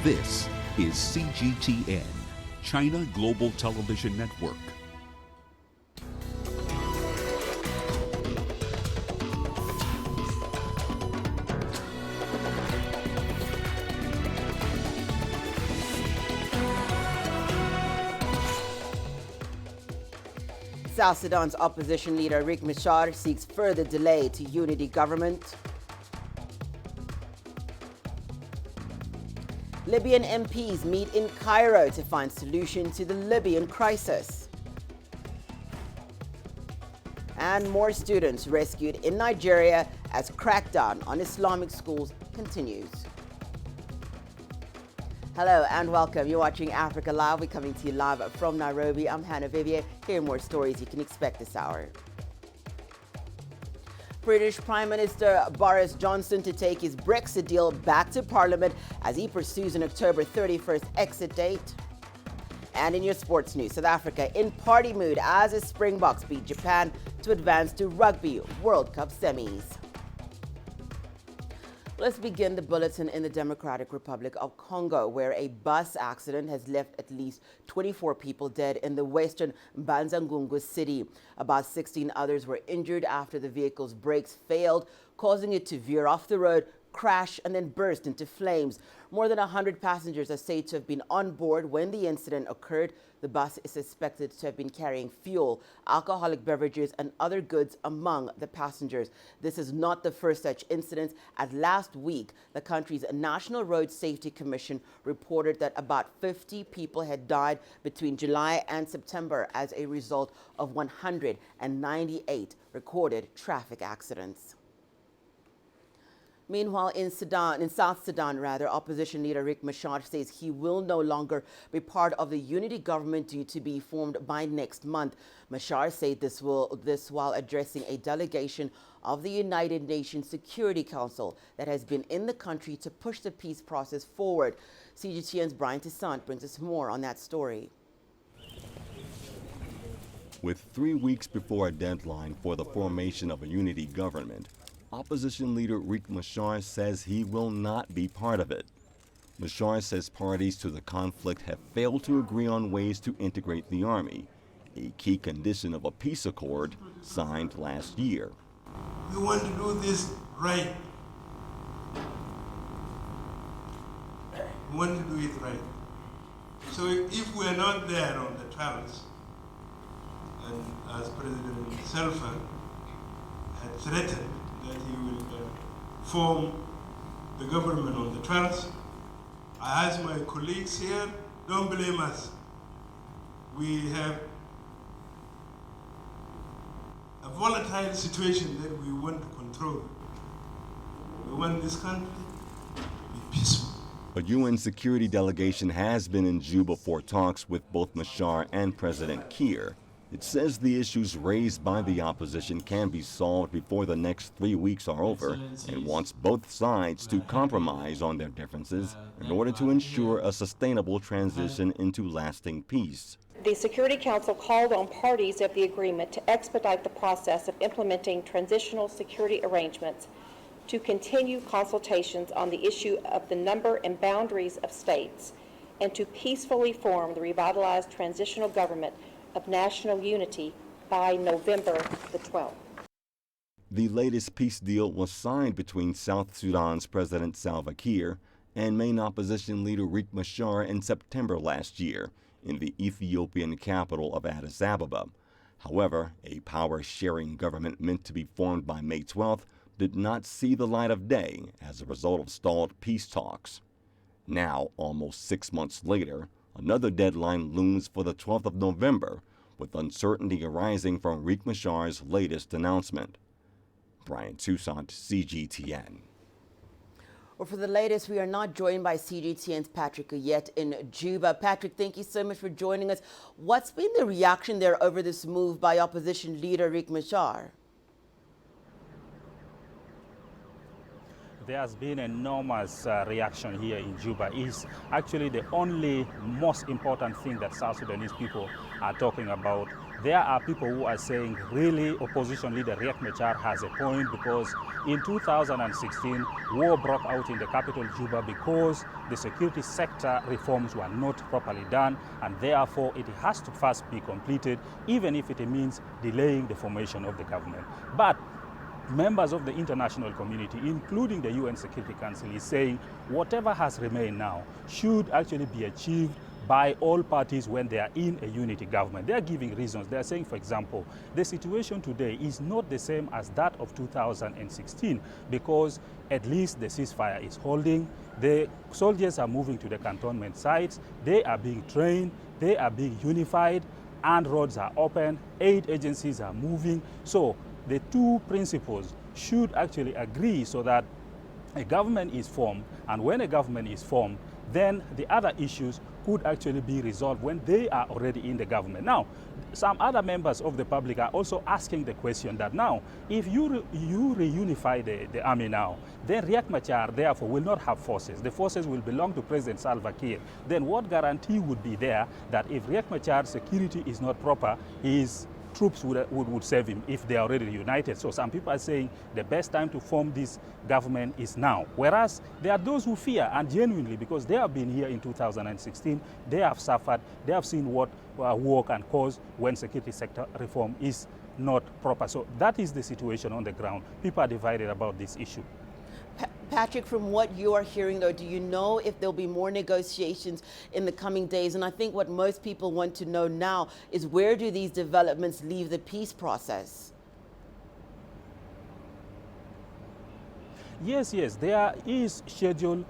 This is CGTN, China Global Television Network. South Sudan's opposition leader Riek Machar seeks further delay to unity government. Libyan MPs meet in Cairo to find solution to the Libyan crisis. And more students rescued in Nigeria as crackdown on Islamic schools continues. Hello and welcome. You're watching Africa Live. We're coming to you live from Nairobi. I'm Hannah Viviers. Here are more stories you can expect this hour. British Prime Minister Boris Johnson to take his Brexit deal back to Parliament as he pursues an October 31st exit date. And in your sports news, South Africa in party mood as the Springboks beat Japan to advance to Rugby World Cup semis. Let's begin the bulletin in the Democratic Republic of Congo, where a bus accident has left at least 24 people dead in the western Banzangungu city. About 16 others were injured after the vehicle's brakes failed, causing it to veer off the road, crash, and then burst into flames. More than 100 passengers are said to have been on board when the incident occurred. The bus is suspected to have been carrying fuel, alcoholic beverages, and other goods among the passengers. This is not the first such incident, as last week, the country's National Road Safety Commission reported that about 50 people had died between July and September as a result of 198 recorded traffic accidents. Meanwhile, in South Sudan, opposition leader Riek Machar says he will no longer be part of the unity government due to be formed by next month. Machar said this while addressing a delegation of the United Nations Security Council that has been in the country to push the peace process forward. CGTN's Brian Toussaint brings us more on that story. With 3 weeks before a deadline for the formation of a unity government, opposition leader Riek Machar says he will not be part of it. Machar says parties to the conflict have failed to agree on ways to integrate the army, a key condition of a peace accord signed last year. We want to do this right. We want to do it right. So if we are not there on the 12th, and as President Salva had threatened, that he will form the government on the 12th. I ask my colleagues here, don't blame us. We have a volatile situation that we want to control. We want this country to be peaceful. A UN security delegation has been in Juba for talks with both Machar and President Kiir. It says the issues raised by the opposition can be solved before the next 3 weeks are over and wants both sides to compromise on their differences in order to ensure a sustainable transition into lasting peace. The Security Council called on parties of the agreement to expedite the process of implementing transitional security arrangements, to continue consultations on the issue of the number and boundaries of states, and to peacefully form the revitalized transitional government of national unity by November the 12th. The latest peace deal was signed between South Sudan's President Salva Kiir and main opposition leader Riek Machar in September last year in the Ethiopian capital of Addis Ababa. However, a power-sharing government meant to be formed by May 12th did not see the light of day as a result of stalled peace talks. Now, almost 6 months later, another deadline looms for the 12th of November, with uncertainty arising from Riek Machar's latest announcement. Brian Toussaint, CGTN. Well, for the latest, we are not joined by CGTN's Patrick yet in Juba. Patrick, thank you so much for joining us. What's been the reaction there over this move by opposition leader Riek Machar? There has been enormous reaction here in Juba. It's actually the only most important thing that South Sudanese people are talking about there are people who are saying really opposition leader Riek Machar has a point, because in 2016 war broke out in the capital Juba because the security sector reforms were not properly done, and therefore it has to first be completed, even if it means delaying the formation of the government. But members of the international community, including the UN Security Council, is saying whatever has remained now should actually be achieved by all parties when they are in a unity government. They are giving reasons. They are saying, for example, the situation today is not the same as that of 2016, because at least the ceasefire is holding. The soldiers are moving to the cantonment sites. They are being trained. They are being unified. And roads are open. Aid agencies are moving. So the two principles should actually agree so that a government is formed, and when a government is formed, then the other issues could actually be resolved when they are already in the government. Now, some other members of the public are also asking the question that now, if you reunify the army now, then Riek Machar therefore will not have forces. The forces will belong to President Salva Kiir. Then what guarantee would be there that if Riek Machar's security is not proper, his troops would save him if they are already united? So some people are saying the best time to form this government is now. Whereas there are those who fear, and genuinely, because they have been here in 2016, they have suffered, they have seen what war can cause when security sector reform is not proper. So that is the situation on the ground. People are divided about this issue. Patrick, from what you are hearing, though, do you know if there'll be more negotiations in the coming days? And I think what most people want to know now is, where do these developments leave the peace process? Yes, there is scheduled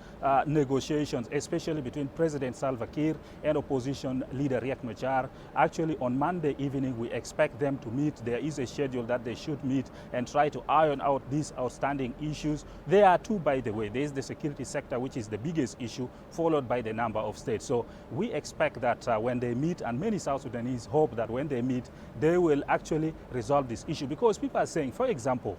negotiations, especially between President Salva Kiir and opposition leader Riek Machar. Actually, on Monday evening, we expect them to meet. There is a schedule that they should meet and try to iron out these outstanding issues. There are two, by the way. There is the security sector, which is the biggest issue, followed by the number of states. So we expect that when they meet, and many South Sudanese hope that when they meet, they will actually resolve this issue. Because people are saying, for example,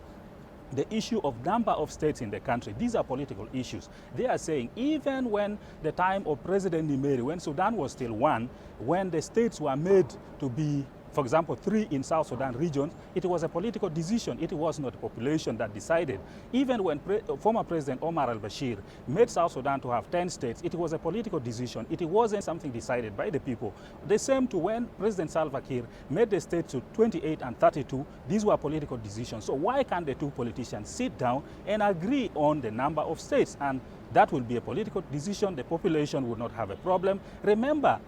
the issue of number of states in the country, these are political issues. They are saying even when the time of President Nimeri, when Sudan was still one, when the states were made to be, for example, 3 in South Sudan regions, it was a political decision. It was not the population that decided. Even when former President Omar al-Bashir made South Sudan to have 10 states, it was a political decision. It wasn't something decided by the people. The same to when President Salva Kiir made the states to 28 and 32. These were political decisions. So why can't the two politicians sit down and agree on the number of states? And that will be a political decision. The population would not have a problem. Remember,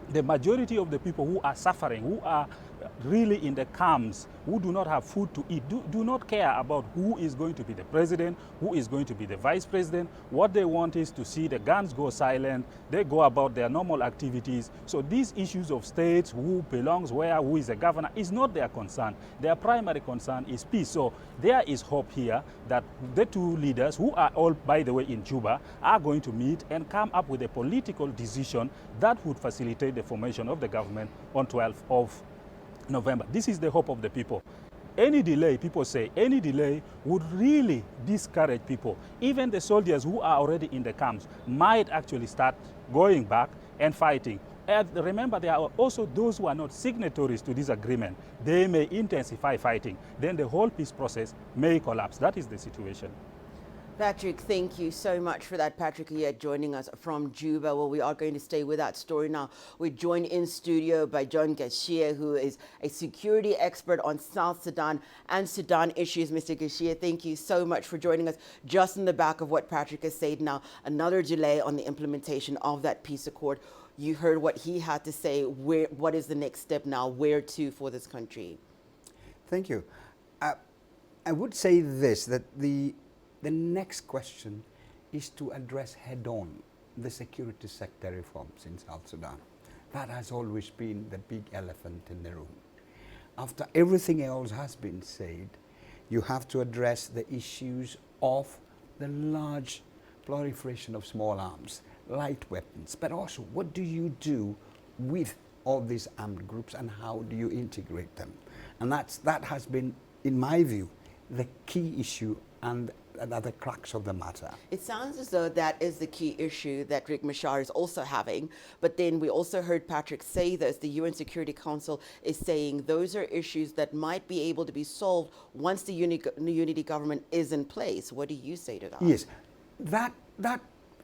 the majority of the people who are suffering, who are really in the camps, who do not have food to eat, do not care about who is going to be the president, who is going to be the vice president. What they want is to see the guns go silent, they go about their normal activities. So these issues of states, who belongs where, who is a governor, is not their concern. Their primary concern is peace. So there is hope here that the two leaders, who are all, by the way, in Juba, are going to meet and come up with a political decision that would facilitate the formation of the government on 12th of November. This is the hope of the people. Any delay, people say, any delay would really discourage people. Even the soldiers who are already in the camps might actually start going back and fighting. And remember, there are also those who are not signatories to this agreement. They may intensify fighting. Then the whole peace process may collapse. That is the situation. Patrick, thank you so much for that. Patrick here joining us from Juba. Well, we are going to stay with that story now. We're joined in studio by John Gashia, who is a security expert on South Sudan and Sudan issues. Mr. Gashia, thank you so much for joining us. Just in the back of what Patrick has said now, another delay on the implementation of that peace accord. You heard what he had to say. What is the next step now? Where to for this country? Thank you. I would say this, that the next question is to address head-on the security sector reforms in South Sudan. That has always been the big elephant in the room. After everything else has been said, you have to address the issues of the large proliferation of small arms, light weapons, but also what do you do with all these armed groups and how do you integrate them? And that has been, in my view, the key issue and are the crux of the matter. It sounds as though that is the key issue that Riek Machar is also having. But then we also heard Patrick say this. The UN Security Council is saying those are issues that might be able to be solved once the unity government is in place. What do you say to that? Yes, that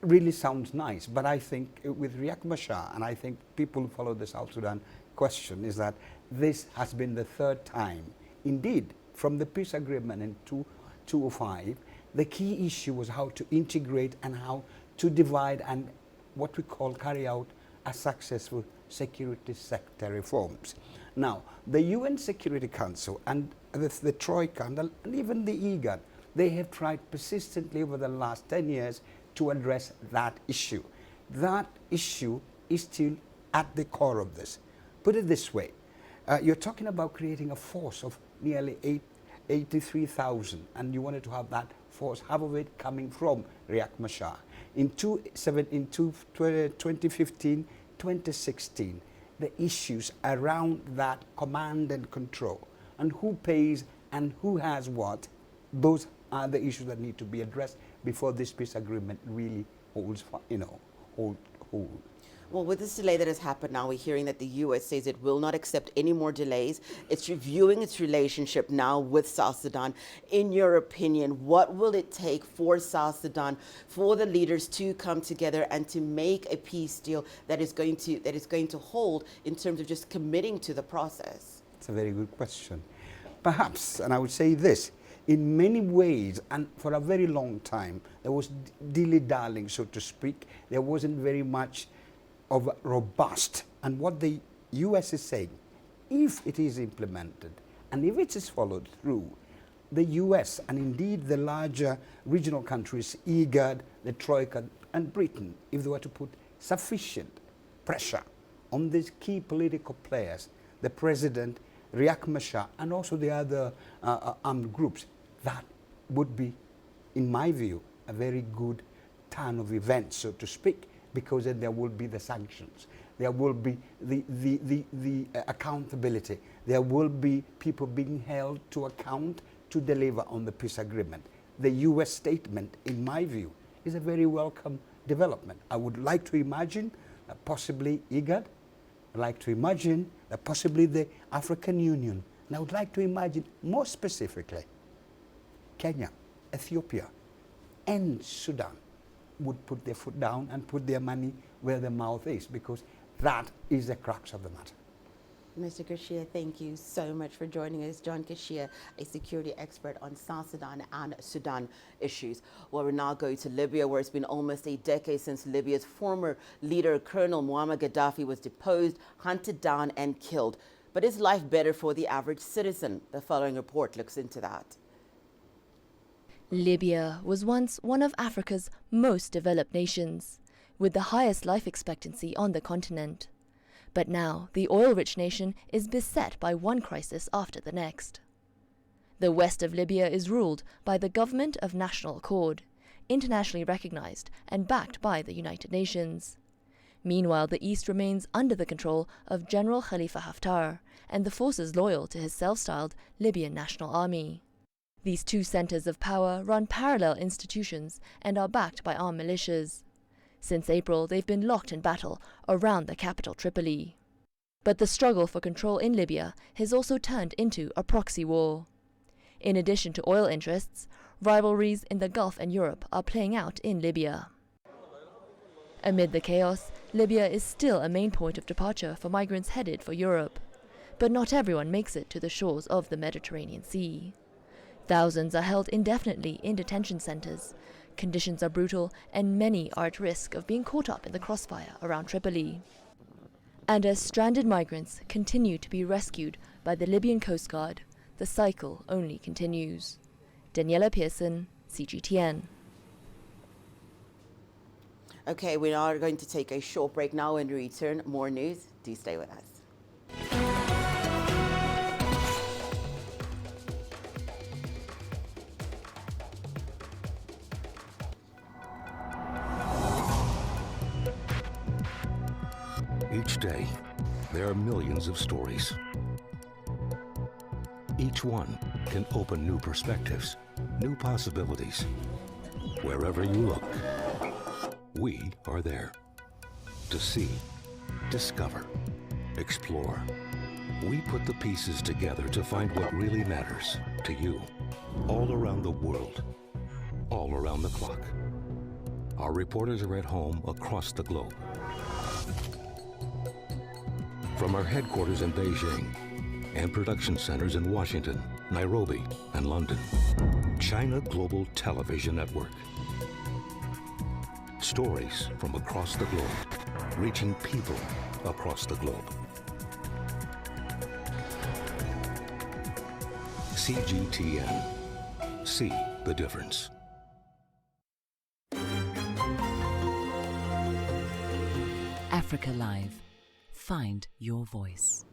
really sounds nice. But I think with Riek Machar, and I think people who follow the South Sudan question, is that this has been the third time. Indeed, from the peace agreement in 2005, the key issue was how to integrate and how to divide and what we call carry out a successful security sector reforms. Now, the UN Security Council and the Troika and even the IGAD, they have tried persistently over the last 10 years to address that issue. That issue is still at the core of this. Put it this way, you're talking about creating a force of nearly 83,000, and you wanted to have that force, half of it coming from Riek Machar. In 2015, 2016, the issues around that command and control, and who pays and who has what, those are the issues that need to be addressed before this peace agreement really holds, hold. Well, with this delay that has happened now, we're hearing that the U.S. says it will not accept any more delays. It's reviewing its relationship now with South Sudan. In your opinion, what will it take for South Sudan, for the leaders to come together and to make a peace deal that is going to hold in terms of just committing to the process? It's a very good question. Perhaps, and I would say this, in many ways, and for a very long time, there was dilly-dallying, so to speak. There wasn't very much of robust, and what the US is saying, if it is implemented and if it is followed through, the US and indeed the larger regional countries, IGAD, the Troika and Britain, if they were to put sufficient pressure on these key political players, the president, Riek Machar, and also the other armed groups, that would be, in my view, a very good turn of events, so to speak, because then there will be the sanctions, there will be the accountability, there will be people being held to account to deliver on the peace agreement. The US statement, in my view, is a very welcome development. I would like to imagine that possibly IGAD, I'd like to imagine that possibly the African Union, and I would like to imagine more specifically Kenya, Ethiopia, and Sudan would put their foot down and put their money where their mouth is, because that is the crux of the matter. Mr. Kashia, thank you so much for joining us. John Kashia, a security expert on South Sudan and Sudan issues. Well, we're now going to Libya, where it's been almost a decade since Libya's former leader, Colonel Muammar Gaddafi, was deposed, hunted down, and killed. But is life better for the average citizen? The following report looks into that. Libya was once one of Africa's most developed nations, with the highest life expectancy on the continent. But now, the oil-rich nation is beset by one crisis after the next. The west of Libya is ruled by the Government of National Accord, internationally recognized and backed by the United Nations. Meanwhile, the east remains under the control of General Khalifa Haftar and the forces loyal to his self-styled Libyan National Army. These two centers of power run parallel institutions and are backed by armed militias. Since April, they've been locked in battle around the capital Tripoli. But the struggle for control in Libya has also turned into a proxy war. In addition to oil interests, rivalries in the Gulf and Europe are playing out in Libya. Amid the chaos, Libya is still a main point of departure for migrants headed for Europe. But not everyone makes it to the shores of the Mediterranean Sea. Thousands are held indefinitely in detention centers. Conditions are brutal, and many are at risk of being caught up in the crossfire around Tripoli. And as stranded migrants continue to be rescued by the Libyan Coast Guard, the cycle only continues. Daniela Pearson, CGTN. Okay, we are going to take a short break now. When we return, more news. Do stay with us. Each day, there are millions of stories. Each one can open new perspectives. new possibilities. Wherever you look, we are there. To see, discover, explore. We put the pieces together to find what really matters to you. All around the world, all around the clock. Our reporters are at home across the globe. From our headquarters in Beijing and production centers in Washington, Nairobi, and London, China Global Television Network. Stories from across the globe, reaching people across the globe. CGTN. See the difference. Africa Live. Find your voice.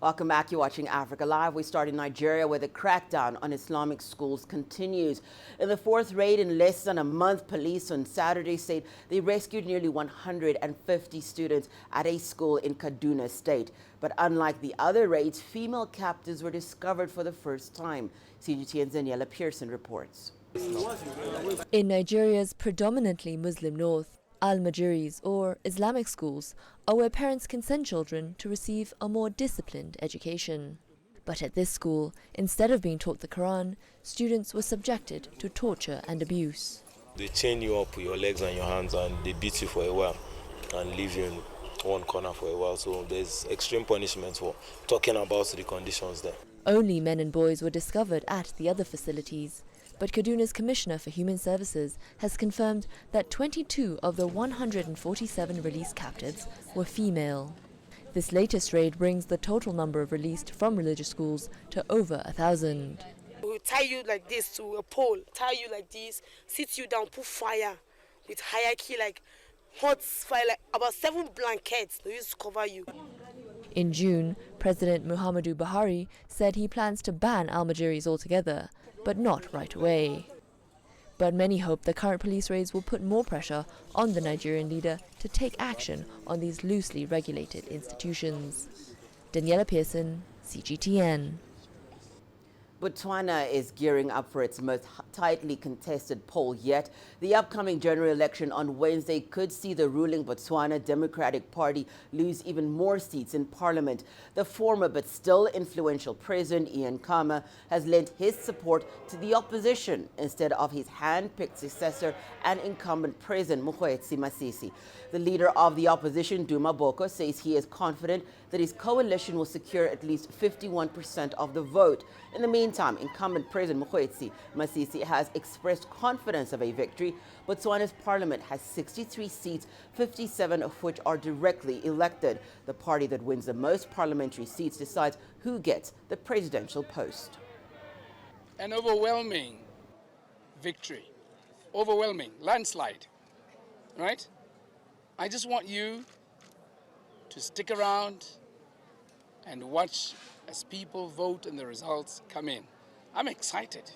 Welcome back. You're watching Africa Live. We start in Nigeria, where the crackdown on Islamic schools continues. In the fourth raid in less than a month, police on Saturday said they rescued nearly 150 students at a school in Kaduna State. But unlike the other raids, female captives were discovered for the first time. CGTN's Daniela Pearson reports. In Nigeria's predominantly Muslim north, al-Majiris, or Islamic schools, are where parents can send children to receive a more disciplined education. But at this school, instead of being taught the Quran, students were subjected to torture and abuse. They chain you up with your legs and your hands and they beat you for a while and leave you in one corner for a while. So there's extreme punishment for talking about the conditions there. Only men and boys were discovered at the other facilities. But Kaduna's Commissioner for Human Services has confirmed that 22 of the 147 released captives were female. This latest raid brings the total number of released from religious schools to over 1,000. We'll tie you like this to a pole, tie you like this, sit you down, put fire with hierarchy, like hot fire, like about 7 blankets they used to cover you. In June, President Muhammadu Buhari said he plans to ban al-Majiris altogether, but not right away. But many hope the current police raids will put more pressure on the Nigerian leader to take action on these loosely regulated institutions. Daniela Pearson, CGTN. Botswana is gearing up for its most tightly contested poll yet. The upcoming general election on Wednesday could see the ruling Botswana Democratic Party lose even more seats in parliament. The former but still influential president, Ian Khama, has lent his support to the opposition instead of his hand-picked successor and incumbent president, Mokgweetsi Masisi. The leader of the opposition, Duma Boko, says he is confident that his coalition will secure at least 51% of the vote. In the meantime, incumbent President Mokgweetsi Masisi has expressed confidence of a victory. Botswana's parliament has 63 seats, 57 of which are directly elected. The party that wins the most parliamentary seats decides who gets the presidential post. An overwhelming victory, overwhelming landslide, right? I just want you to stick around and watch as people vote and the results come in. I'm excited.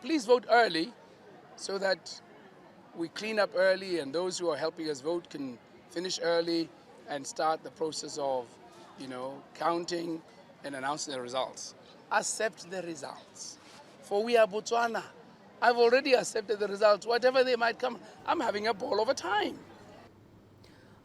Please vote early so that we clean up early and those who are helping us vote can finish early and start the process of, counting and announcing the results. Accept the results. For we are Botswana. I've already accepted the results. Whatever they might come, I'm having a ball of a time.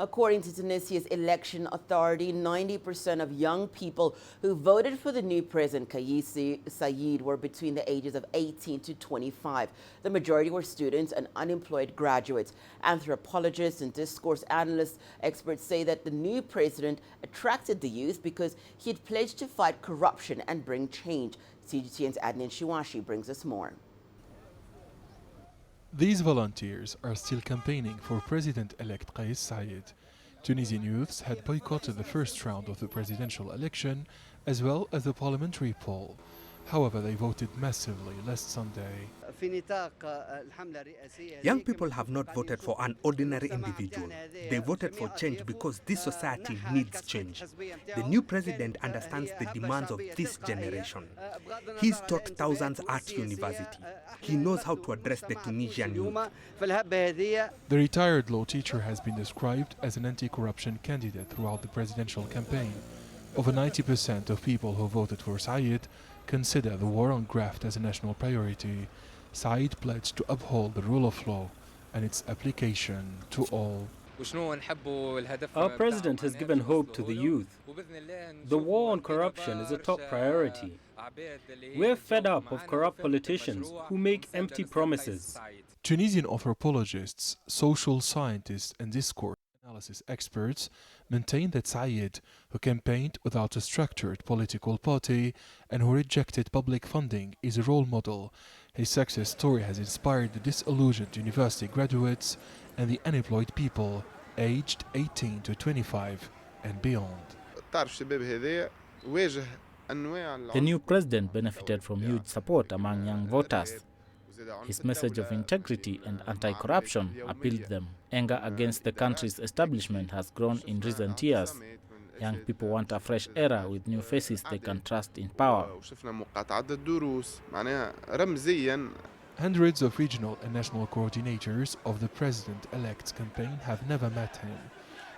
According to Tunisia's election authority, 90% of young people who voted for the new president, Kais Saied, were between the ages of 18 to 25. The majority were students and unemployed graduates. Anthropologists and discourse analysts, experts say that the new president attracted the youth because he had pledged to fight corruption and bring change. CGTN's Adnan Shiwashi brings us more. These volunteers are still campaigning for President-elect Kais Saied. Tunisian youths had boycotted the first round of the presidential election as well as the parliamentary poll. However, they voted massively last Sunday. Young people have not voted for an ordinary individual. They voted for change because this society needs change. The new president understands the demands of this generation. He's taught thousands at university. He knows how to address the Tunisian youth. The retired law teacher has been described as an anti-corruption candidate throughout the presidential campaign. Over 90% of people who voted for Said consider the war on graft as a national priority. Said pledged to uphold the rule of law and its application to all. Our president has given hope to the youth. The war on corruption is a top priority. We're fed up of corrupt politicians who make empty promises. Tunisian anthropologists, social scientists and discourse analysis experts maintain that Said, who campaigned without a structured political party and who rejected public funding, is a role model. His success story has inspired the disillusioned university graduates and the unemployed people aged 18 to 25 and beyond. The new president benefited from huge support among young voters. His message of integrity and anti-corruption appealed them. Anger against the country's establishment has grown in recent years. Young people want a fresh era with new faces they can trust in power. Hundreds of regional and national coordinators of the president-elect's campaign have never met him.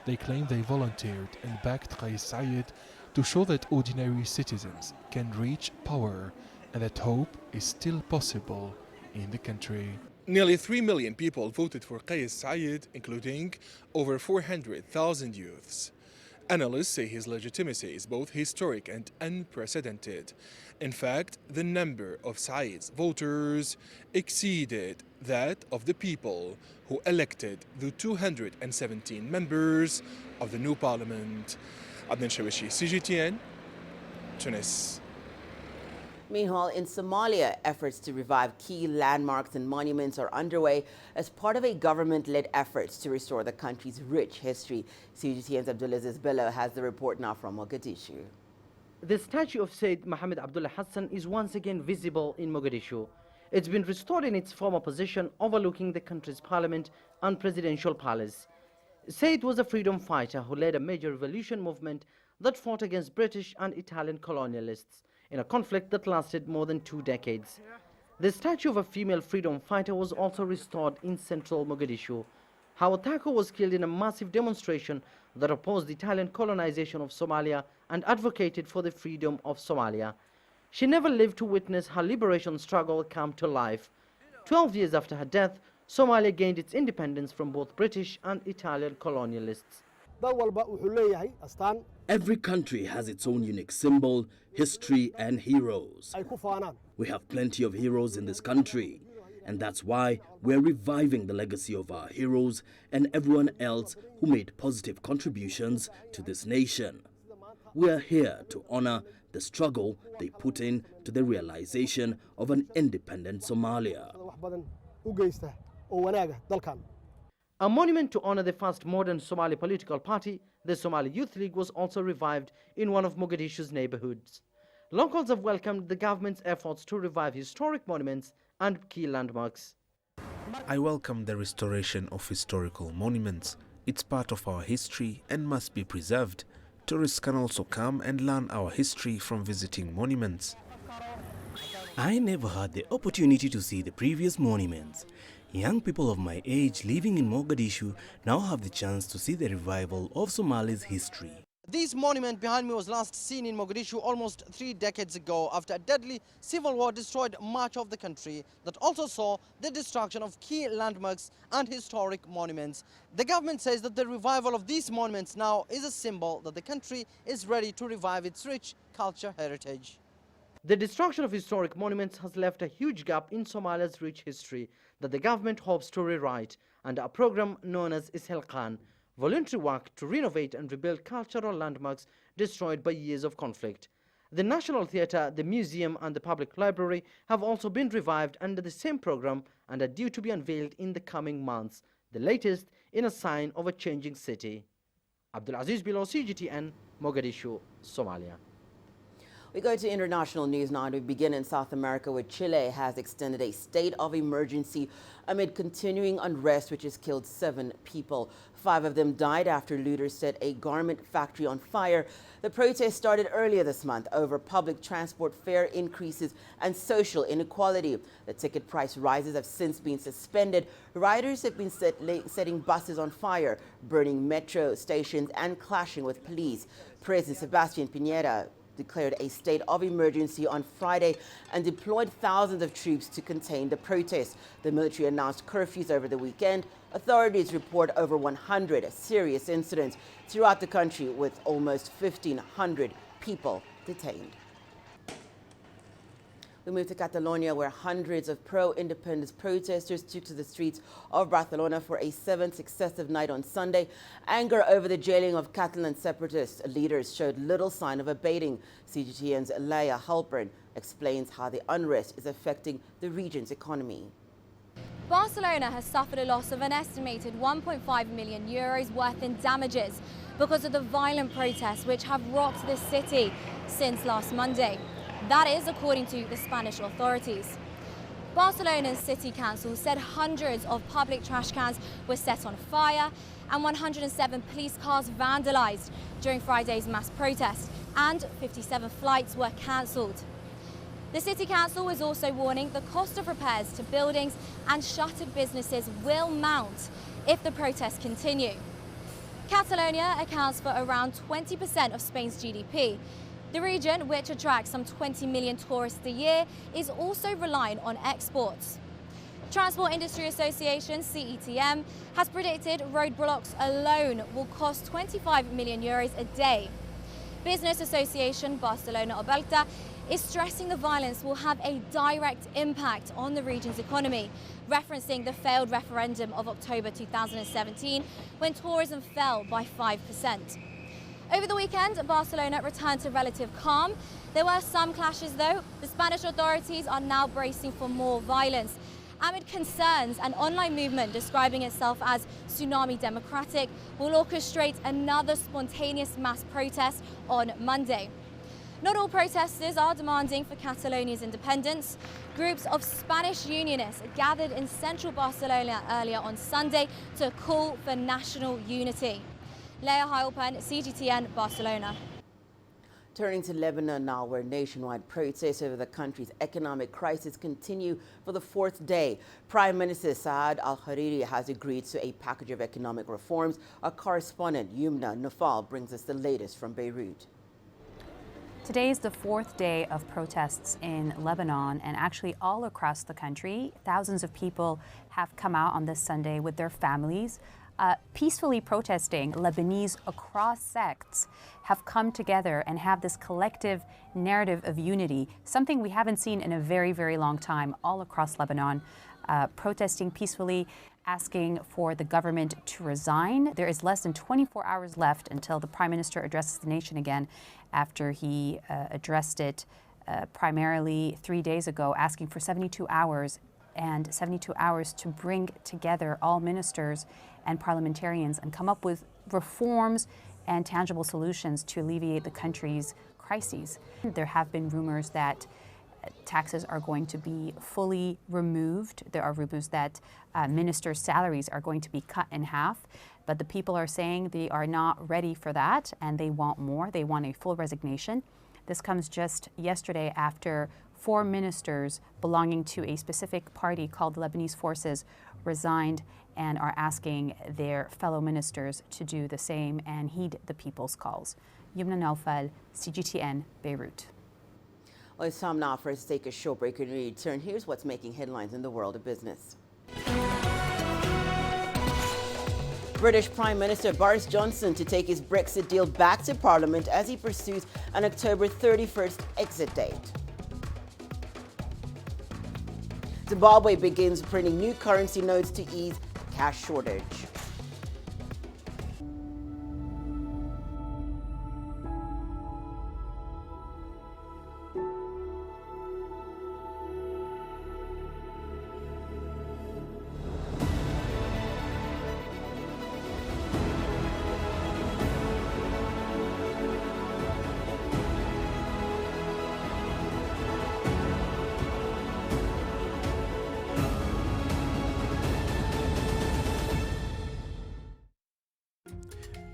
They claim they volunteered and backed Kais Said to show that ordinary citizens can reach power and that hope is still possible in the country. Nearly 3 million people voted for Kais Said, including over 400,000 youths. Analysts say his legitimacy is both historic and unprecedented. In fact, the number of Said's voters exceeded that of the people who elected the 217 members of the new parliament. Adnan Shawishi, CGTN, Tunis. Meanwhile, in Somalia, efforts to revive key landmarks and monuments are underway as part of a government-led efforts to restore the country's rich history. CGTN's Abdulaziz Bello has the report now from Mogadishu. The statue of Sayyid Mohammed Abdullah Hassan is once again visible in Mogadishu. It's been restored in its former position overlooking the country's parliament and presidential palace. Sayyid was a freedom fighter who led a major revolution movement that fought against British and Italian colonialists in a conflict that lasted more than 2 decades. The statue of a female freedom fighter was also restored in central Mogadishu. Hawa Tako was killed in a massive demonstration that opposed the Italian colonization of Somalia and advocated for the freedom of Somalia. She never lived to witness her liberation struggle come to life. 12 years after her death, Somalia gained its independence from both British and Italian colonialists. Every country has its own unique symbol, history and heroes. We have plenty of heroes in this country, and that's why we're reviving the legacy of our heroes and everyone else who made positive contributions to this nation. We are here to honor the struggle they put in to the realization of an independent Somalia. A monument to honor the first modern Somali political party, the Somali Youth League, was also revived in one of Mogadishu's neighborhoods. Locals have welcomed the government's efforts to revive historic monuments and key landmarks. I welcome the restoration of historical monuments. It's part of our history and must be preserved. Tourists can also come and learn our history from visiting monuments. I never had the opportunity to see the previous monuments. Young people of my age living in Mogadishu now have the chance to see the revival of Somali's history. This monument behind me was last seen in Mogadishu almost 3 decades ago after a deadly civil war destroyed much of the country that also saw the destruction of key landmarks and historic monuments. The government says that the revival of these monuments now is a symbol that the country is ready to revive its rich culture heritage. The destruction of historic monuments has left a huge gap in Somalia's rich history that the government hopes to rewrite under a program known as Ishelqan, voluntary work to renovate and rebuild cultural landmarks destroyed by years of conflict. The National Theatre, the museum and the public library have also been revived under the same program and are due to be unveiled in the coming months, the latest in a sign of a changing city. Abdulaziz Bilo, CGTN, Mogadishu, Somalia. We go to international news now, and we begin in South America, where Chile has extended a state of emergency amid continuing unrest, which has killed 7 people. 5 of them died after looters set a garment factory on fire. The protest started earlier this month over public transport fare increases and social inequality. The ticket price rises have since been suspended. Rioters have been setting buses on fire, burning metro stations and clashing with police. President Sebastián Piñera declared a state of emergency on Friday and deployed thousands of troops to contain the protests. The military announced curfews over the weekend. Authorities report over 100 serious incidents throughout the country, with almost 1,500 people detained. We move to Catalonia, where hundreds of pro-independence protesters took to the streets of Barcelona for a 7th successive night on Sunday. Anger over the jailing of Catalan separatist leaders showed little sign of abating. CGTN's Leah Halpern explains how the unrest is affecting the region's economy. Barcelona has suffered a loss of an estimated €1.5 million worth in damages because of the violent protests which have rocked the city since last Monday. That is according to the Spanish authorities. Barcelona's city council said hundreds of public trash cans were set on fire and 107 police cars vandalized during Friday's mass protest, and 57 flights were cancelled. The city council is also warning the cost of repairs to buildings and shuttered businesses will mount if the protests continue. Catalonia accounts for around 20% of Spain's GDP. The region, which attracts some 20 million tourists a year, is also reliant on exports. Transport Industry Association, CETM, has predicted roadblocks alone will cost €25 million a day. Business Association Barcelona Oberta is stressing the violence will have a direct impact on the region's economy, referencing the failed referendum of October 2017, when tourism fell by 5%. Over the weekend, Barcelona returned to relative calm. There were some clashes though. The Spanish authorities are now bracing for more violence amid concerns an online movement describing itself as Tsunami Democratic will orchestrate another spontaneous mass protest on Monday. Not all protesters are demanding for Catalonia's independence. Groups of Spanish unionists gathered in central Barcelona earlier on Sunday to call for national unity. Leah Heilpan, CGTN, Barcelona. Turning to Lebanon now, where nationwide protests over the country's economic crisis continue for the 4th day. Prime Minister Saad al-Hariri has agreed to a package of economic reforms. Our correspondent Yumna Nafal brings us the latest from Beirut. Today is the 4th day of protests in Lebanon, and actually all across the country. Thousands of people have come out on this Sunday with their families. Peacefully protesting. Lebanese across sects have come together and have this collective narrative of unity, something we haven't seen in a very, very long time all across Lebanon, protesting peacefully, asking for the government to resign. There is less than 24 hours left until the Prime Minister addresses the nation again, after he addressed it primarily 3 days ago, asking for 72 hours and 72 hours to bring together all ministers and parliamentarians and come up with reforms and tangible solutions to alleviate the country's crises. There have been rumors that taxes are going to be fully removed. There are rumors that ministers' salaries are going to be cut in half, but the people are saying they are not ready for that and they want more. They want a full resignation. This comes just yesterday after 4 ministers belonging to a specific party called the Lebanese Forces resigned and are asking their fellow ministers to do the same and heed the people's calls. Yumna Naufal, CGTN, Beirut. Well, it's time now for us to take a short break and return. Here's what's making headlines in the world of business. British Prime Minister Boris Johnson to take his Brexit deal back to Parliament as he pursues an October 31st exit date. Zimbabwe begins printing new currency notes to ease cash shortage.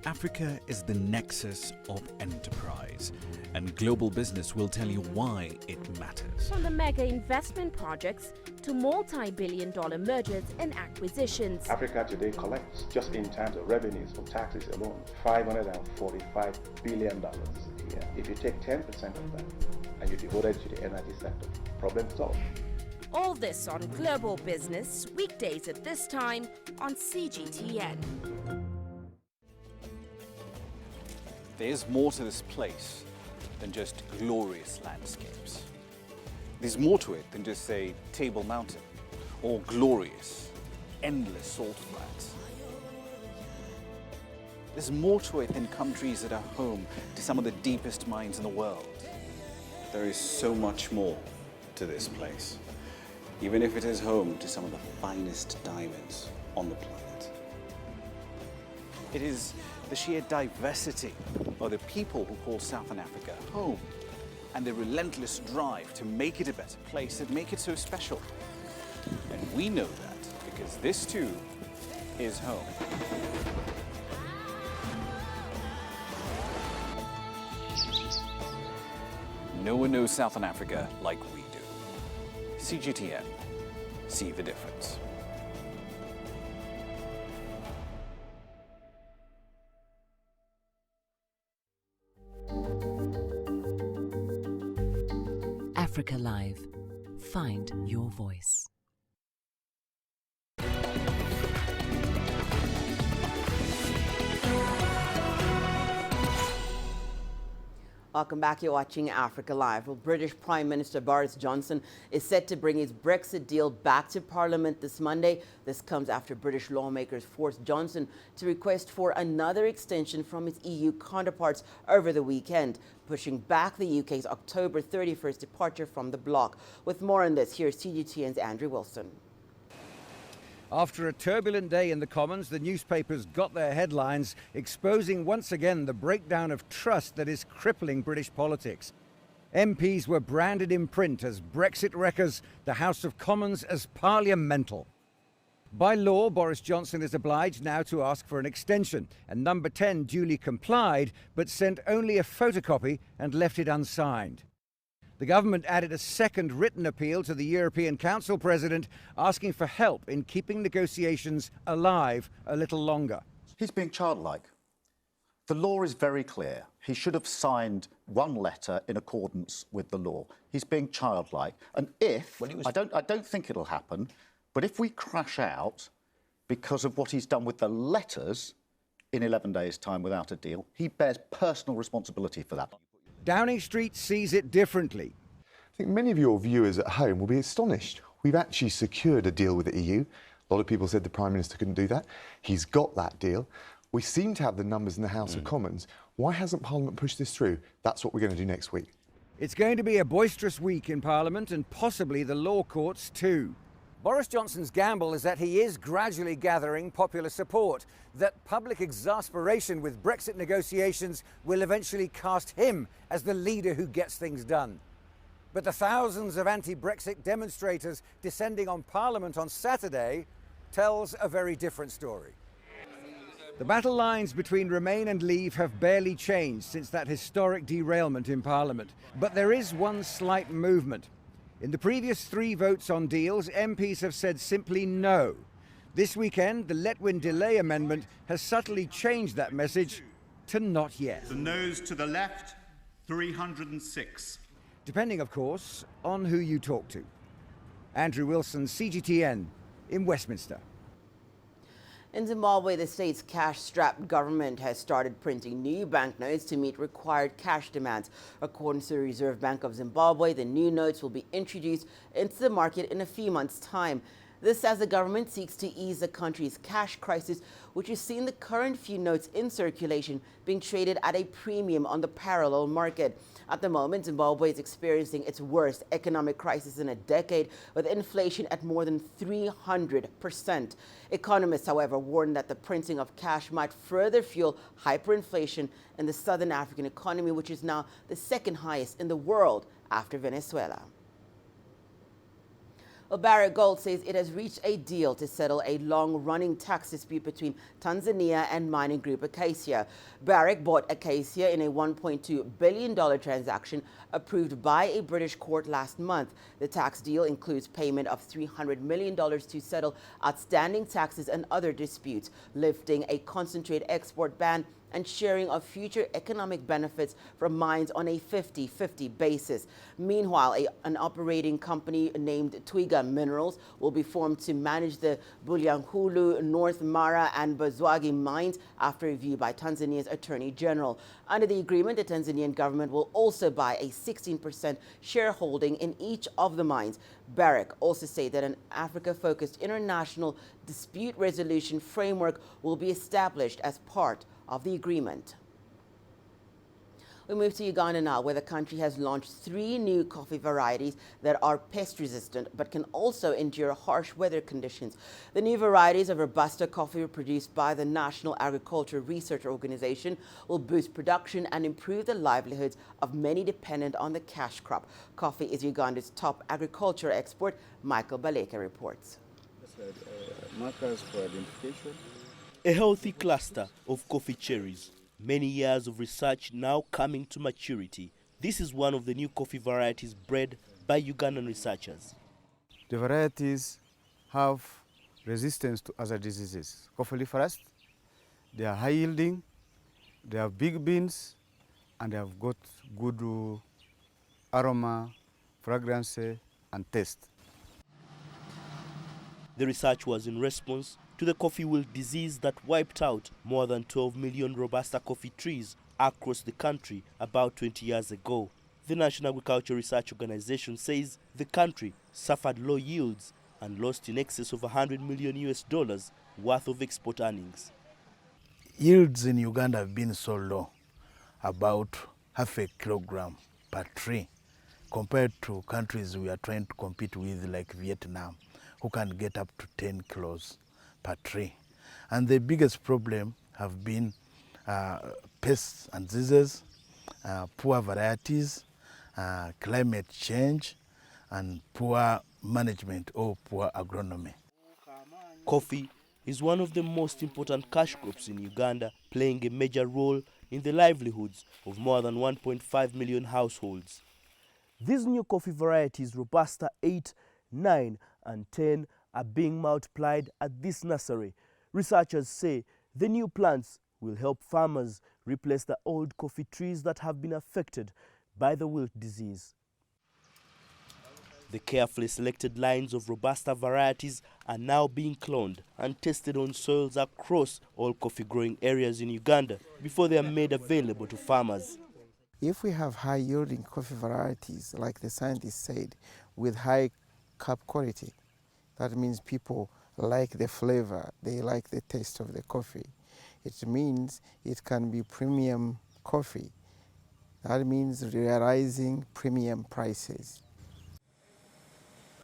Africa is the nexus of enterprise, and global business will tell you why it matters. From the mega investment projects to multi-billion-dollar mergers and acquisitions. Africa today collects, just in terms of revenues from taxes alone, $545 billion a year. If you take 10% of that and you devote it to the energy sector, problem solved. All this on Global Business, weekdays at this time on CGTN. There's more to this place than just glorious landscapes. There's more to it than just, say, Table Mountain or glorious, endless salt flats. There's more to it than countries that are home to some of the deepest mines in the world. There is so much more to this place, even if it is home to some of the finest diamonds on the planet. It is the sheer diversity of the people who call Southern Africa home, and the relentless drive to make it a better place that make it so special. And we know that because this too is home. No one knows Southern Africa like we do. CGTN, see the difference. Africa Live. Find your voice. Welcome back. You're watching Africa Live. Well, British Prime Minister Boris Johnson is set to bring his Brexit deal back to Parliament this Monday. This comes after British lawmakers forced Johnson to request for another extension from his EU counterparts over the weekend, pushing back the UK's October 31st departure from the bloc. With more on this, here's CGTN's Andrew Wilson. After a turbulent day in the Commons, the newspapers got their headlines exposing once again the breakdown of trust that is crippling British politics. MPs were branded in print as Brexit wreckers, the House of Commons as parliamental. By law, Boris Johnson is obliged now to ask for an extension, and Number 10 duly complied, but sent only a photocopy and left it unsigned. The government added a second written appeal to the European Council President, asking for help in keeping negotiations alive a little longer. He's being childlike. The law is very clear. He should have signed one letter in accordance with the law. He's being childlike. And if, I don't think it'll happen, but if we crash out because of what he's done with the letters in 11 days' time without a deal, he bears personal responsibility for that. Downing Street sees it differently. I think many of your viewers at home will be astonished. We've actually secured a deal with the EU. A lot of people said the Prime Minister couldn't do that. He's got that deal. We seem to have the numbers in the House of Commons. Why hasn't Parliament pushed this through? That's what we're going to do next week. It's going to be a boisterous week in Parliament and possibly the law courts too. Boris Johnson's gamble is that he is gradually gathering popular support, that public exasperation with Brexit negotiations will eventually cast him as the leader who gets things done. But the thousands of anti-Brexit demonstrators descending on Parliament on Saturday tells a very different story. The battle lines between Remain and Leave have barely changed since that historic derailment in Parliament. But there is one slight movement. In the previous 3 votes on deals, MPs have said simply no. This weekend, the Letwin Delay Amendment has subtly changed that message to not yet. The noes to the left, 306. Depending, of course, on who you talk to. Andrew Wilson, CGTN, in Westminster. In Zimbabwe, the state's cash-strapped government has started printing new banknotes to meet required cash demands. According to the Reserve Bank of Zimbabwe, the new notes will be introduced into the market in a few months' time. This as the government seeks to ease the country's cash crisis, which has seen the current few notes in circulation being traded at a premium on the parallel market. At the moment, Zimbabwe is experiencing its worst economic crisis in a decade, with inflation at more than 300%. Economists, however, warn that the printing of cash might further fuel hyperinflation in the southern African economy, which is now the second highest in the world after Venezuela. Well, Barrick Gold says it has reached a deal to settle a long-running tax dispute between Tanzania and mining group Acacia. Barrick bought Acacia in a $1.2 billion transaction approved by a British court last month. The tax deal includes payment of $300 million to settle outstanding taxes and other disputes, lifting a concentrate export ban and sharing of future economic benefits from mines on a 50-50 basis. Meanwhile, an operating company named Twiga Minerals will be formed to manage the Bulyanhulu, North Mara and Buzwagi mines after review by Tanzania's Attorney General. Under the agreement, the Tanzanian government will also buy a 16% shareholding in each of the mines. Barrick also said that an Africa-focused international dispute resolution framework will be established as part of the agreement. We move to Uganda now, where the country has launched 3 new coffee varieties that are pest resistant but can also endure harsh weather conditions. The new varieties of Robusta coffee produced by the National Agriculture Research Organization will boost production and improve the livelihoods of many dependent on the cash crop. Coffee is Uganda's top agriculture export. Michael Baleka reports. Markers for identification. A healthy cluster of coffee cherries. Many years of research now coming to maturity. This is one of the new coffee varieties bred by Ugandan researchers. The varieties have resistance to other diseases. Coffeoliferous, they are high yielding, they have big beans, and they have got good aroma, fragrance, and taste. The research was in response to the coffee wilt disease that wiped out more than 12 million Robusta coffee trees across the country about 20 years ago. The National Agriculture Research Organization says the country suffered low yields and lost in excess of $100 million worth of export earnings. Yields in Uganda have been so low, about half a kilogram per tree, compared to countries we are trying to compete with like Vietnam, who can get up to 10 kilos per tree. And the biggest problem have been pests and diseases, poor varieties, climate change, and poor management or poor agronomy. Coffee is one of the most important cash crops in Uganda, playing a major role in the livelihoods of more than 1.5 million households. These new coffee varieties, Robusta 8, 9, and 10, are being multiplied at this nursery. Researchers say the new plants will help farmers replace the old coffee trees that have been affected by the wilt disease. The carefully selected lines of Robusta varieties are now being cloned and tested on soils across all coffee growing areas in Uganda before they are made available to farmers. If we have high yielding coffee varieties, like the scientists said, with high cup quality, that means people like the flavor, they like the taste of the coffee. It means it can be premium coffee. That means realizing premium prices.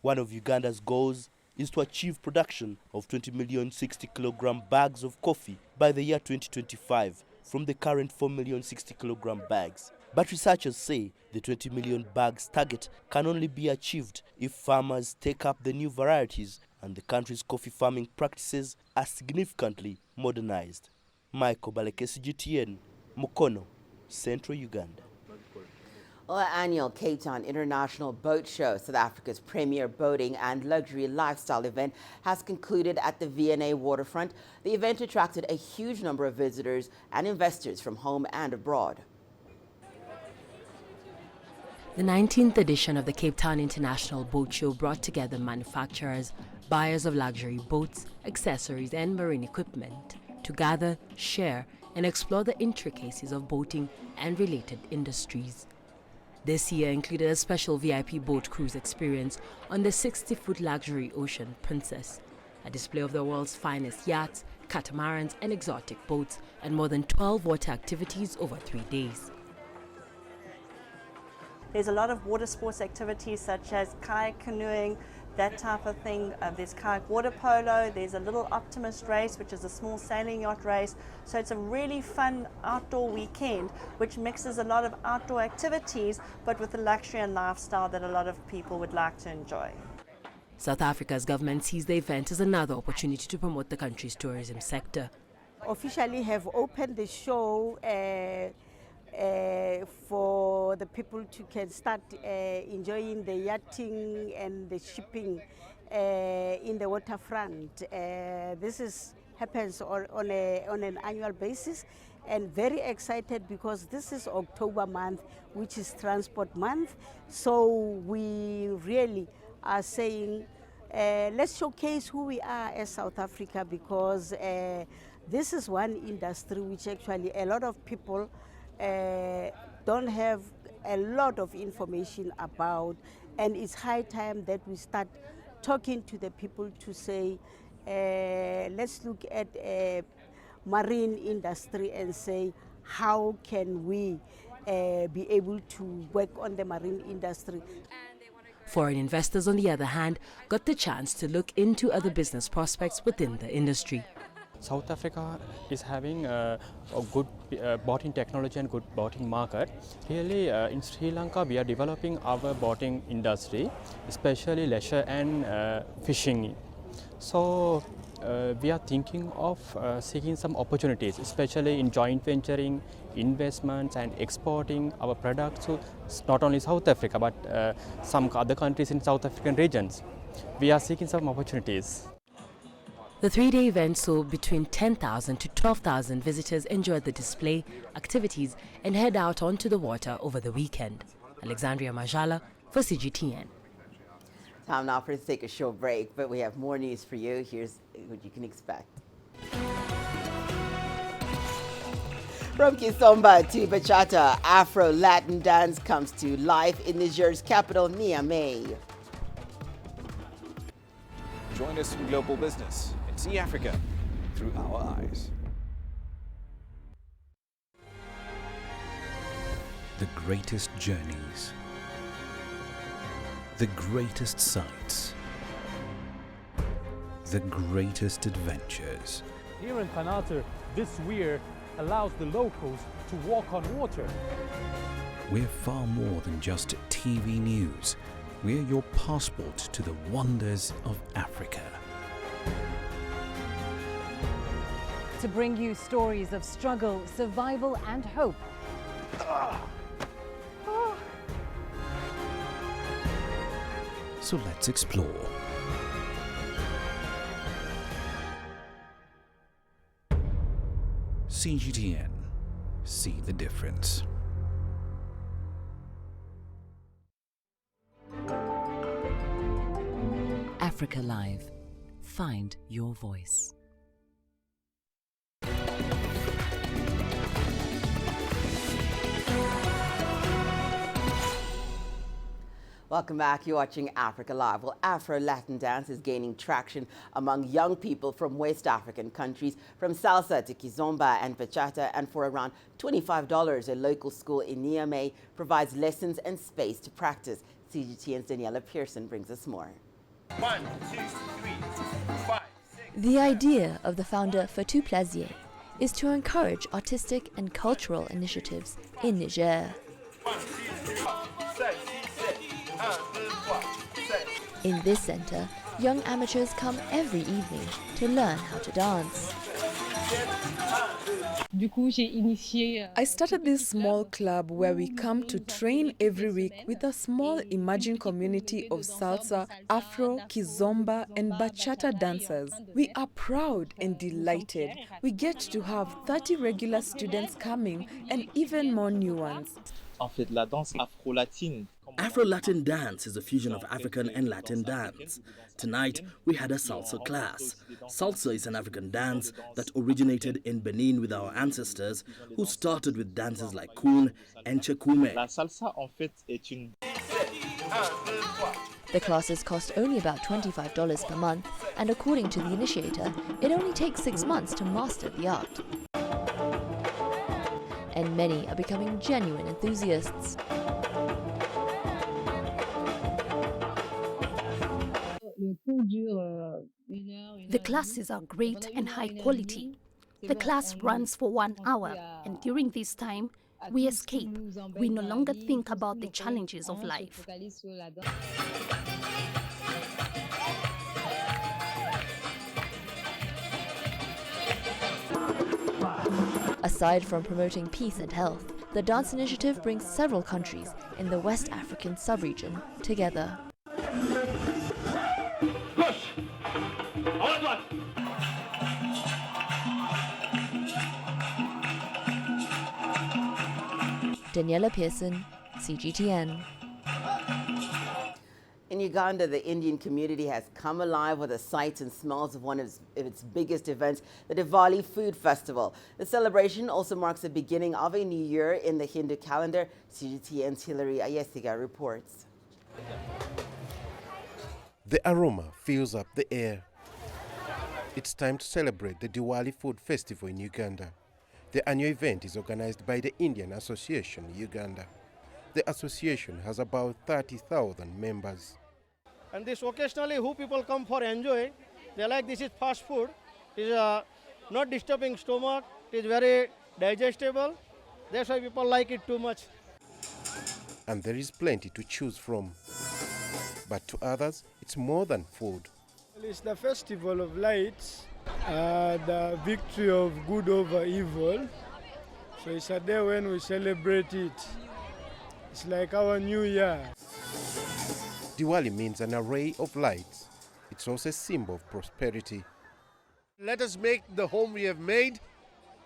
One of Uganda's goals is to achieve production of 20 million 60-kilogram bags of coffee by the year 2025 from the current 4 million 60-kilogram bags. But researchers say the 20 million bags target can only be achieved if farmers take up the new varieties and the country's coffee farming practices are significantly modernized. Michael Balekesi, GTN, Mukono, Central Uganda. Well, the annual Cape Town International Boat Show, South Africa's premier boating and luxury lifestyle event, has concluded at the V&A waterfront. The event attracted a huge number of visitors and investors from home and abroad. The 19th edition of the Cape Town International Boat Show brought together manufacturers, buyers of luxury boats, accessories and marine equipment to gather, share and explore the intricacies of boating and related industries. This year included a special VIP boat cruise experience on the 60-foot luxury Ocean Princess, a display of the world's finest yachts, catamarans and exotic boats, and more than 12 water activities over 3 days. There's a lot of water sports activities such as kayak canoeing, that type of thing. There's kayak water polo, there's a little optimist race, which is a small sailing yacht race. So it's a really fun outdoor weekend, which mixes a lot of outdoor activities, but with the luxury and lifestyle that a lot of people would like to enjoy. South Africa's government sees the event as another opportunity to promote the country's tourism sector. Officially have opened the show for the people to can start enjoying the yachting and the shipping in the waterfront. This happens on an annual basis, and very excited because this is October month, which is transport month. So we really are saying let's showcase who we are as South Africa, because this is one industry which actually a lot of people don't have a lot of information about, and it's high time that we start talking to the people to say, let's look at marine industry and say, how can we be able to work on the marine industry. Foreign investors, on the other hand, got the chance to look into other business prospects within the industry. South Africa is having a good boating technology and good boating market. Really, in Sri Lanka, we are developing our boating industry, especially leisure and fishing. So we are thinking of seeking some opportunities, especially in joint venturing, investments and exporting our products to not only South Africa, but some other countries in South African regions. We are seeking some opportunities. The three-day event saw between 10,000 to 12,000 visitors enjoy the display, activities, and head out onto the water over the weekend. Alexandria Majala for CGTN. Time now for us to take a short break, but we have more news for you. Here's what you can expect. From Kizomba to bachata, Afro-Latin dance comes to life in Niger's capital, Niamey. Join us in Global Business and see Africa through our eyes. The greatest journeys, the greatest sights, the greatest adventures. Here in Panata, this weir allows the locals to walk on water. We're far more than just TV news. We're your passport to the wonders of Africa. To bring you stories of struggle, survival and hope. So let's explore. CGTN. See the difference. Africa Live. Find your voice. Welcome back. You're watching Africa Live. Well, Afro-Latin dance is gaining traction among young people from West African countries, from salsa to kizomba and bachata, and for around $25, a local school in Niamey provides lessons and space to practice. CGTN's Daniela Pearson brings us more. 1, 2, 3, 5, 6. The idea of the founder Fatou Plazier is to encourage artistic and cultural initiatives in Niger. 1, 2, 3, 4, 5, 6, 7, 1, 2, 3, 4, 6. In this center, young amateurs come every evening to learn how to dance. I started this small club where we come to train every week with a small emerging community of salsa, afro, kizomba and bachata dancers. We are proud and delighted. We get to have 30 regular students coming and even more new ones. En fait, la danse afro-latine. Afro-Latin dance is a fusion of African and Latin dance. Tonight, we had a salsa class. Salsa is an African dance that originated in Benin with our ancestors who started with dances like kun and chekume. La salsa, en fait, est une... The classes cost only about $25 per month, and according to the initiator, it only takes 6 months to master the art. And many are becoming genuine enthusiasts. The classes are great and high quality. The class runs for 1 hour, and during this time, we escape. We no longer think about the challenges of life. Aside from promoting peace and health, the dance initiative brings several countries in the West African sub-region together. Daniela Pearson, CGTN. In Uganda, the Indian community has come alive with the sights and smells of one of its biggest events, the Diwali Food Festival. The celebration also marks the beginning of a new year in the Hindu calendar. CGTN's Hilary Ayesiga reports. The aroma fills up the air. It's time to celebrate the Diwali Food Festival in Uganda. The annual event is organized by the Indian Association Uganda. The association has about 30,000 members. And this occasionally who people come for enjoy, they like this is fast food, it is not disturbing stomach, it is very digestible, that's why people like it too much. And there is plenty to choose from. But to others, it's more than food. It's the festival of lights, the victory of good over evil. So it's a day when we celebrate it. It's like our new year. Diwali means an array of lights. It's also a symbol of prosperity. Let us make the home we have made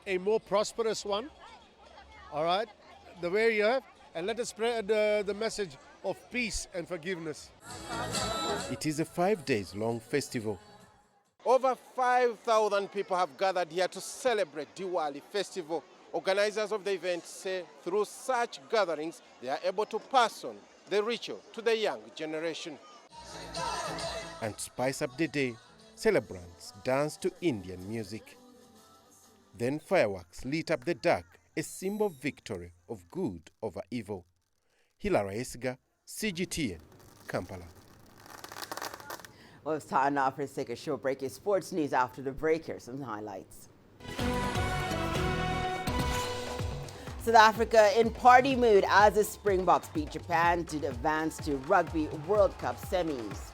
a more prosperous one, all right, the way you have, and let us spread the message of peace and forgiveness. It is a 5 days long festival. Over 5,000 people have gathered here to celebrate Diwali festival. Organizers of the event say through such gatherings, they are able to pass on the ritual to the young generation. And to spice up the day, celebrants dance to Indian music. Then fireworks lit up the dark, a symbol of victory of good over evil. Hilary Ayesiga, CGTN, Kampala. Well, it's time now for us to take a short break. It's sports news after the break. Here's some highlights. South Africa in party mood as the Springboks beat Japan to advance to Rugby World Cup semis.